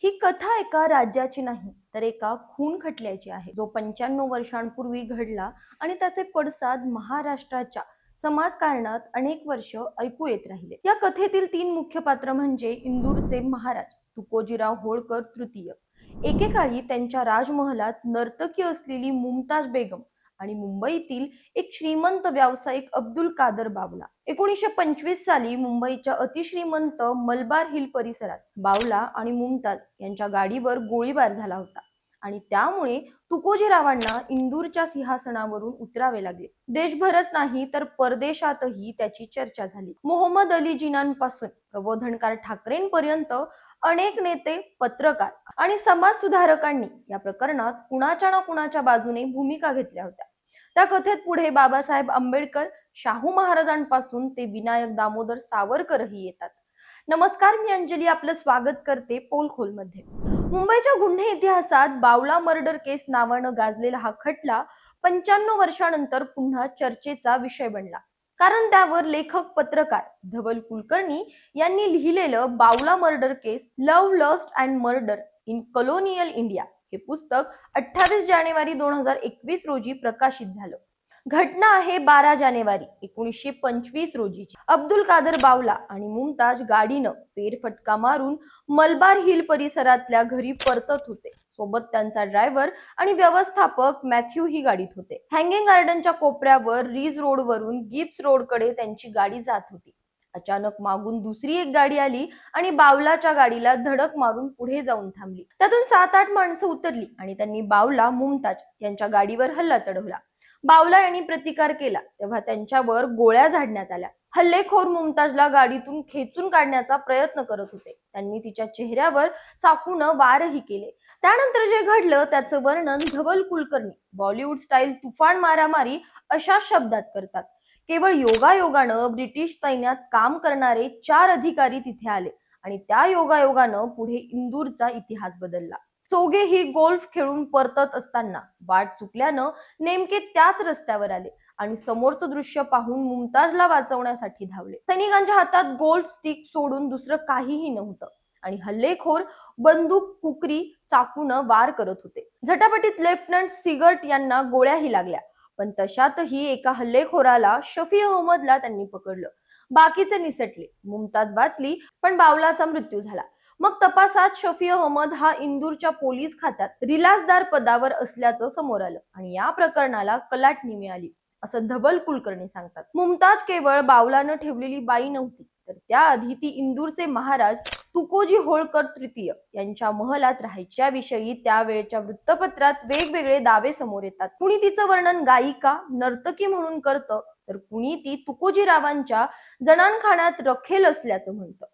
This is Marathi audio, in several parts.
ही कथा एका राज्याची नाही तर एका खून खटल्याची आहे, जो 95 वर्षांपूर्वी घडला आणि त्याचे पडसाद महाराष्ट्राच्या समाजकारणात अनेक वर्ष ऐकू येत राहिले. या कथेतील तीन मुख्य पात्र म्हणजे इंदूरचे महाराज तुकोजीराव होळकर तृतीय. एकेकाळी त्यांच्या राजमहालात नर्तकी असलेली मुमताज बेगम आणि मुंबईतील एक श्रीमंत व्यावसायिक अब्दुल कादर बावला. 1925 साली मुंबईच्या अतिश्रीमंत मलबार हिल परिसरात बावला आणि मुमताज यांच्या गाडीवर गोळीबार झाला होता आणि त्यामुळे तुकोजीरावांना इंदूरच्या सिंहासनावरून उतरावे लागले. देशभरच नाही तर परदेशातही त्याची चर्चा झाली. मोहम्मद अली जिनांपासून प्रबोधनकार ठाकरेंपर्यंत अनेक नेते, पत्रकार आणि समाज सुधारकांनी या प्रकरणात कुणाच्या ना कुणाच्या बाजूने भूमिका घेतल्या होत्या. त्या कथेत पुढे बाबासाहेब आंबेडकर, शाहू महाराजांपासून ते विनायक दामोदर सावरकरही येतात. नमस्कार, मी अंजली आपलं स्वागत करते पोलखोल मध्ये. मुंबईच्या गुन्हे इतिहासात बावला मर्डर केस नावानं गाजलेला हा खटला 95 वर्षानंतर पुन्हा चर्चेचा विषय बनला. कारण त्यावर लेखक पत्रकार धवल कुलकर्णी यांनी लिहिलेलं Bawla murder case, love, lust and murder in colonial India हे पुस्तक 28 जानेवारी 2021 रोजी प्रकाशित झालं. घटना आहे 12 जानेवारी 1925 रोजीची. अब्दुल कादर बावला आणि मुमताज गाडीनं फेरफटका मारून मलबार हिल परिसरातल्या घरी परतत होते. सोबत त्यांचा ड्रायव्हर आणि व्यवस्थापक मॅथ्यू ही गाडीत होते. हँगिंग गार्डनच्या कोपऱ्यावर रिज रोड वरून गिब्स रोडकडे त्यांची गाडी जात होती. अचानक मागून दुसरी एक गाडी आली आणि बावलाच्या गाडीला धडक मारून पुढे जाऊन थांबली. त्यातून 7-8 माणसं उतरली आणि त्यांनी बावला, मुमताज यांच्या गाडीवर हल्ला चढवला. बावला यांनी प्रतिकार केला तेव्हा त्यांच्यावर गोळ्या झाडण्यात आल्या. हल्लेखोर मुमताजला गाडीतून खेचून काढण्याचा प्रयत्न करत होते. त्यांनी तिच्या चेहऱ्यावर चाकूनं वारही केले. त्यानंतर जे घडलं त्याचं वर्णन धवल कुलकर्णी बॉलिवूड स्टाईल तुफान मारामारी अशा शब्दात करतात. केवळ योगायोगानं ब्रिटिश सैन्यात काम करणारे 4 अधिकारी तिथे आले आणि त्या योगायोगानं पुढे इंदूरचा इतिहास बदलला. चौघेही गोल्फ खेळून परतत असताना वाट चुकल्यानं नेमके त्याच रस्त्यावर आले आणि समोरचं दृश्य पाहून मुमताजला वाचवण्यासाठी धावले. सैनिकांच्या हातात गोल्फ स्टिक सोडून दुसरं काहीही नव्हतं आणि हल्लेखोर बंदूक, कुकरी, चाकूनं वार करत होते. झटापटीत लेफ्टनंट सिगर्ट यांना गोळ्याही लागल्या, पण तशातही एका हल्लेखोराला, शफी अहमदला त्यांनी पकडलं. बाकीचे निसटले. मुमताज वाचली, पण बावलाचा मृत्यू झाला. मग तपासात शफी अहमद हा इंदूरच्या पोलीस खात्यात रिलासदार पदावर असल्याचं समोर आलं आणि या प्रकरणाला कलाटणी मिळाली, असं धवल कुलकर्णी सांगतात. मुमताज केवळ बावलानं ठेवलेली बाई नव्हती, तर त्याआधी ती इंदूरचे महाराज तुकोजी होळकर तृतीय यांच्या महलात राहायच्या विषयी त्यावेळच्या वृत्तपत्रात वेगवेगळे दावे समोर येतात. कुणी तिचं वर्णन गायिका, नर्तकी म्हणून करतं, तर कुणी ती तुकोजीरावांच्या जनानखान्यात रखेल असल्याचं म्हणतं.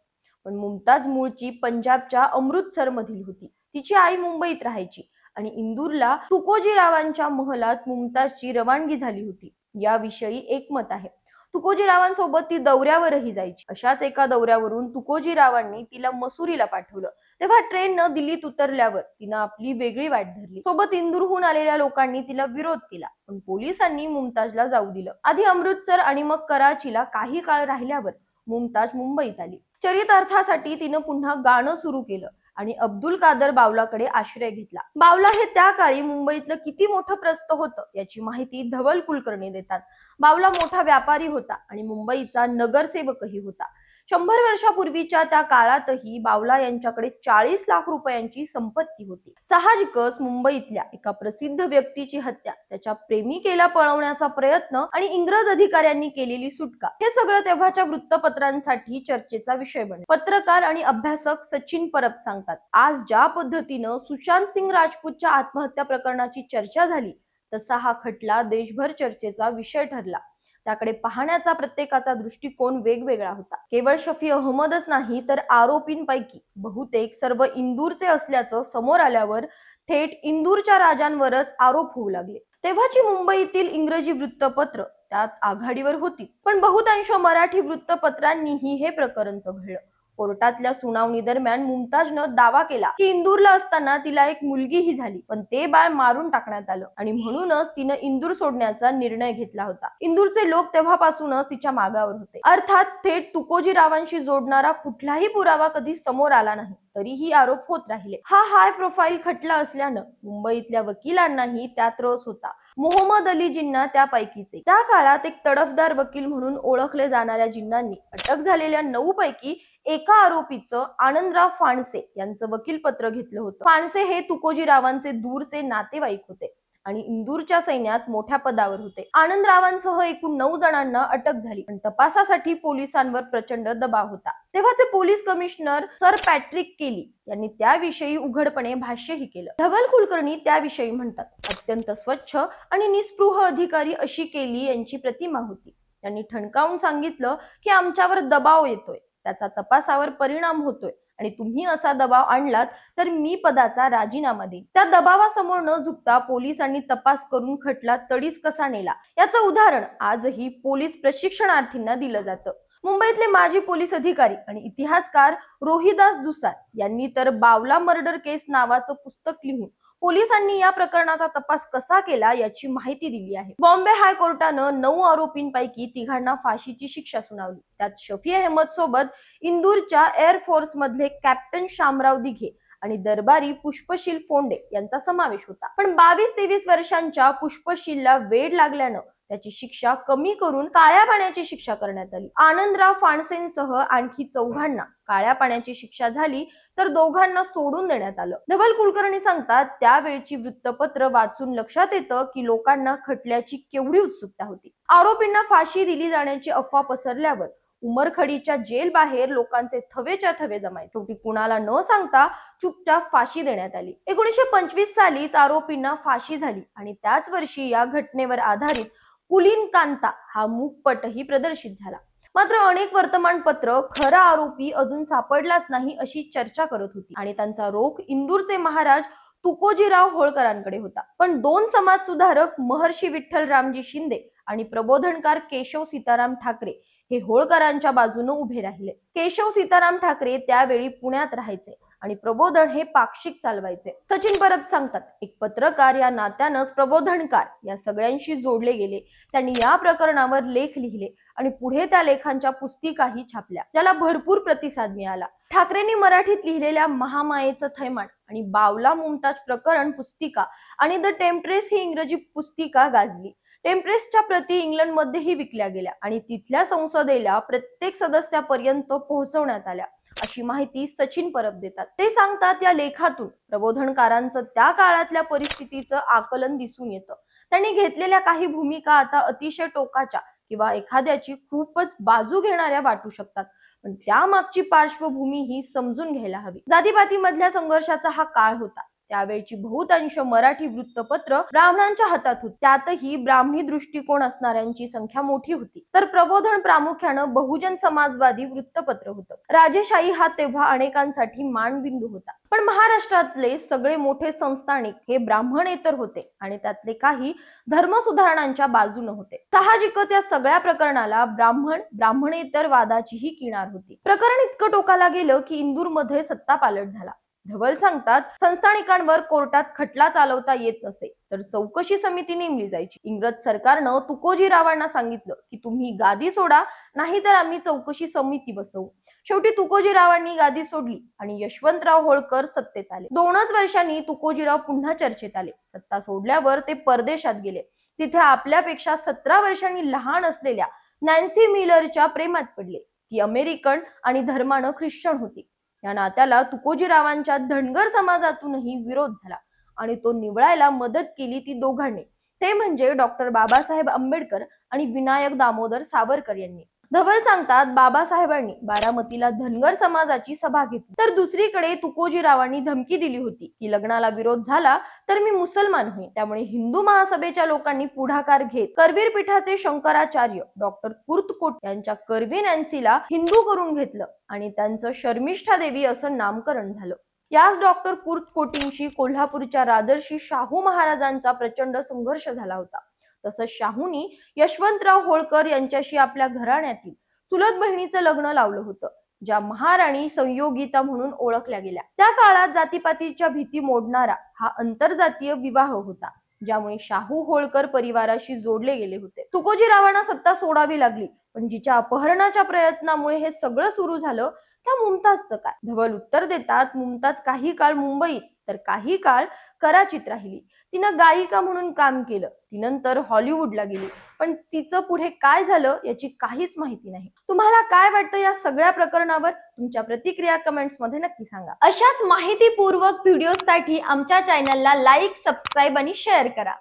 पण मुमताज मूळची पंजाबच्या अमृतसर मधील होती. तिची आई मुंबईत राहायची आणि इंदूरला तुकोजीरावांच्या महलात मुमताजची रवानगी झाली होती. याविषयी एकमत आहे. तुकोजीरावांसोबत ती दौऱ्यावरही जायची. अशाच एका दौऱ्यावरून तुकोजीरावांनी तिला मसुरीला पाठवलं. तेव्हा ट्रेननं दिल्लीत उतरल्यावर तिनं आपली वेगळी वाट धरली. सोबत इंदूरहून आलेल्या लोकांनी तिला विरोध केला, पण पोलिसांनी मुमताजला जाऊ दिलं. आधी अमृतसर आणि मग कराचीला काही काळ राहिल्यावर मुमताज मुंबईत आली. चरितार्थासाठी तिनं पुन्हा गाणं सुरू केलं आणि अब्दुल कादर बावलाकडे आश्रय घेतला. बावला हे त्या काळी मुंबईतलं किती मोठं प्रस्थ होतं याची माहिती धवल कुलकर्णी देतात. बावला मोठा व्यापारी होता आणि मुंबईचा नगरसेवकही होता. 100 वर्षापूर्वीच्या त्या काळातही बावला यांच्याकडे 40 लाख रुपयांची संपत्ती होती. साहजिकच मुंबईतल्या एका प्रसिद्ध व्यक्तीची हत्या, त्याच्या प्रेमिकेला पळवण्याचा प्रयत्न आणि इंग्रज अधिकाऱ्यांनी केलेली सुटका हे सगळं तेव्हाच्या वृत्तपत्रांसाठी चर्चेचा विषय बनले. पत्रकार आणि अभ्यासक सचिन परब सांगतात, आज ज्या पद्धतीनं सुशांत सिंग राजपूतच्या आत्महत्या प्रकरणाची चर्चा झाली, तसा हा खटला देशभर चर्चेचा विषय ठरला. त्याकडे पाहण्याचा प्रत्येकाचा दृष्टिकोन वेगवेगळा होता. केवळ शफी अहमदच नाही तर आरोपींपैकी बहुतेक सर्व इंदूरचे असल्याचं समोर आल्यावर थेट इंदूरच्या राजांवरच आरोप होऊ लागले. तेव्हाची मुंबईतील इंग्रजी वृत्तपत्र त्यात आघाडीवर होती, पण बहुतांश मराठी वृत्तपत्रांनीही हे प्रकरण चघळलं. कोर्टातल्या सुनावणी दरम्यान मुमताजनं दावा केला की इंदूरला असताना तिला एक मुलगीही झाली, पण ते बाळ मारून टाकण्यात आलं आणि म्हणूनच तिनं इंदूर सोडण्याचा निर्णय घेतला होता. इंदूरचे लोक तेव्हापासूनच तिच्या मागावर होते. अर्थात थेट तुकोजीरावांशी जोडणारा कुठलाही पुरावा कधी समोर आला नाही. तरीही आरोप होत राहिले. हा हाय प्रोफाईल खटला असल्यानं मुंबईतल्या वकिलांनाही त्यात रस होता. मोहम्मद अली जिन्ना त्यापैकीच एक. त्या काळात एक तडफदार वकील म्हणून ओळखले जाणाऱ्या जिन्नांनी अटक झालेल्या 9 पैकी एका आरोपीचं आनंदराव फाणसे यांचं वकीलपत्र घेतलं होतं. फाणसे हे तुकोजीरावांचे दूरचे नातेवाईक होते आणि इंदूरच्या सैन्यात मोठ्या पदावर होते. आनंदरावांसह एकूण 9 जणांना अटक झाली, पण तपासासाठी पोलिसांवर प्रचंड दबाव होता. तेव्हाचे पोलीस कमिशनर सर पॅट्रिक केली यांनी त्याविषयी उघडपणे भाष्यही केलं. धवल कुलकर्णी त्याविषयी म्हणतात, अत्यंत स्वच्छ आणि निस्पृह अधिकारी अशी केली यांची प्रतिमा होती. त्यांनी ठणकावून सांगितलं की आमच्यावर दबाव येतोय, त्याचा तपासावर परिणाम होतोय आणि तुम्ही असा दबाव आणलात तर मी पदाचा राजीनामा देईन. त्या दबावासमोर न झुकता पोलिसांनी तपास करून खटला तडीस कसा नेला याचं उदाहरण आजही पोलीस प्रशिक्षणार्थींना दिलं जातं. मुंबईतले माजी पोलीस अधिकारी आणि इतिहासकार रोहिदास दुसार यांनी तर बावला मर्डर केस नावाचं पुस्तक लिहून पोलिसांनी या प्रकरणाचा तपास कसा केला याची माहिती दिली आहे. बॉम्बे हायकोर्टानं 9 आरोपींपैकी 3 फाशीची शिक्षा सुनावली. त्यात शफी अहमद सोबत इंदूरच्या एअरफोर्स मधले कॅप्टन शामराव दिघे आणि दरबारी पुष्पशील फोंडे यांचा समावेश होता. पण 22-23 वर्षांच्या पुष्पशीलला वेड लागल्यानं त्याची शिक्षा कमी करून काळ्या पाण्याची शिक्षा करण्यात आली. आनंदराव फाणसेंसह आणखी 4 काळ्या पाण्याची शिक्षा झाली तर 2 सोडून देण्यात आलं. धवल कुलकर्णी सांगतात, त्यावेळची वृत्तपत्र वाचून लक्षात येतं की लोकांना खटल्याची केवढी उत्सुकता होती. आरोपींना फाशी दिली जाण्याची अफवा पसरल्यावर उमरखडीच्या जेल बाहेर लोकांचे थवेच्या थवे जमायचे. शेवटी कुणाला न सांगता चुपचाप फाशी देण्यात आली. 1925 सालीच आरोपींना फाशी झाली आणि त्याच वर्षी या घटनेवर आधारित कुलीन कांता हा मूकपटही प्रदर्शित झाला. मात्र अनेक वर्तमानपत्र खरा आरोपी अजून सापडलाच नाही अशी चर्चा करत होती आणि त्यांचा रोख इंदूरचे महाराज तुकोजीराव होळकरांकडे होता. पण 2 समाज सुधारक महर्षी विठ्ठल रामजी शिंदे आणि प्रबोधनकार केशव सीताराम ठाकरे हे होळकरांच्या बाजूने उभे राहिले. केशव सीताराम ठाकरे त्यावेळी पुण्यात राहायचे आणि प्रबोधन हे पाक्षिक चालवायचे. सचिन परब सांगतात, एक पत्रकार या नात्यानंच प्रबोधनकार या सगळ्यांशी जोडले गेले. त्यांनी या प्रकरणावर लेख लिहिले आणि पुढे त्या लेखांच्या पुस्तिकाही छापल्या, ज्याला भरपूर प्रतिसाद मिळाला. ठाकरेंनी मराठीत लिहिलेल्या महामायेचं थैमान आणि बावला मुमताज प्रकरण पुस्तिका आणि द टेम्पट्रेस ही इंग्रजी पुस्तिका गाजली. टेम्पट्रेसच्या प्रती इंग्लंडमध्येही विकल्या गेल्या आणि तिथल्या संसदेला प्रत्येक सदस्यापर्यंत पोहोचवण्यात आल्या अशी माहिती सचिन परब देतात. ते सांगतात, या लेखातून प्रबोधनकारांचं त्या काळातल्या परिस्थितीचं आकलन दिसून येतं. त्यांनी घेतलेल्या काही भूमिका आता अतिशय टोकाच्या किंवा एखाद्याची खूपच बाजू घेणाऱ्या वाटू शकतात, पण त्यामागची पार्श्वभूमी ही समजून घ्यायला हवी. जातीपातीमधल्या संघर्षाचा हा काळ होता. त्यावेळची बहुतांश मराठी वृत्तपत्र ब्राह्मणांच्या हातात होती. त्यातही ब्राह्मणी दृष्टिकोन असणाऱ्यांची संख्या मोठी होती. तर प्रबोधन प्रामुख्यानं बहुजन समाजवादी वृत्तपत्र होतं. राजेशाही हा तेव्हा अनेकांसाठी मानबिंदू होता. पण महाराष्ट्रातले सगळे मोठे संस्थानिक हे ब्राह्मणेतर होते आणि त्यातले काही धर्मसुधारणांच्या बाजूने होते. साहजिकच या सगळ्या प्रकरणाला ब्राह्मणेतर वादाचीही किनार होती. प्रकरण इतकं टोकाला गेलं की इंदूरमध्ये सत्तापालट झाला. धवल सांगतात, संस्थानिकांवर कोर्टात खटला चालवता येत नसे तर चौकशी समिती नेमली जायची. इंग्रज सरकारनं तुकोजीरावांना सांगितलं की तुम्ही गादी सोडा, नाहीतर आम्ही चौकशी समिती बसवू. शेवटी तुकोजीरावांनी गादी सोडली आणि यशवंतराव होळकर सत्तेत आले. 2च वर्षांनी तुकोजीराव पुन्हा चर्चेत आले. सत्ता सोडल्यावर ते परदेशात गेले. तिथे आपल्यापेक्षा 17 वर्षांनी लहान असलेल्या नॅन्सी मिलरच्या प्रेमात पडले. ती अमेरिकन आणि धर्मानं ख्रिश्चन होती. या नात्याला तुकोजीरावांच्या धनगर समाजातूनही विरोध झाला आणि तो निवळायला मदत केली ती दोघांनी, ते म्हणजे डॉक्टर बाबासाहेब आंबेडकर आणि विनायक दामोदर सावरकर यांनी. धवल सांगतात, बाबासाहेबांनी बारामतीला धनगर समाजाची सभा घेतली तर दुसरीकडे तुकोजीरावांनी धमकी दिली होती की लग्नाला विरोध झाला तर मी मुसलमान होईन. त्यामुळे हिंदू महासभेच्या लोकांनी पुढाकार घेत करवीर पीठाचे शंकराचार्य डॉक्टर कुर्तकोट यांच्या करवी नॅन्सीला हिंदू करून घेतलं आणि त्यांचं शर्मिष्ठा देवी असं नामकरण झालं. याच डॉक्टर कुर्तकोटींशी कोल्हापूरच्या राजर्षी शाहू महाराजांचा प्रचंड संघर्ष झाला होता. तसंच शाहूंनी यशवंतराव होळकर यांच्याशी आपल्या घराण्यातील चुलत बहिणीचं लग्न लावलं होतं, ज्या महाराणी संयोगिता म्हणून ओळखल्या गेल्या. त्या काळात जातीपातीच्या भीती मोडणारा हा आंतरजातीय विवाह होता, ज्यामुळे शाहू होळकर परिवाराशी जोडले गेले होते. तुकोजीरावांना सत्ता सोडावी लागली, पण जिच्या अपहरणाच्या प्रयत्नामुळे हे सगळं सुरू झालं त्या मुमताजचं काय? धवल उत्तर देतात, मुमताज काही काळ मुंबईत तर काही काळ कराचीत राहिली. तिनं गायिका म्हणून काम केलं. ती नंतर हॉलिवूडला गेली. पण तिचं पुढे काय झालं याची काहीच माहिती नाही. तुम्हाला काय वाटतं या सगळ्या प्रकरणावर? तुमच्या प्रतिक्रिया कमेंट्स मध्ये नक्की सांगा. अशाच माहितीपूर्वक व्हिडिओसाठी आमच्या चॅनलला लाईक, सबस्क्राईब आणि शेअर करा.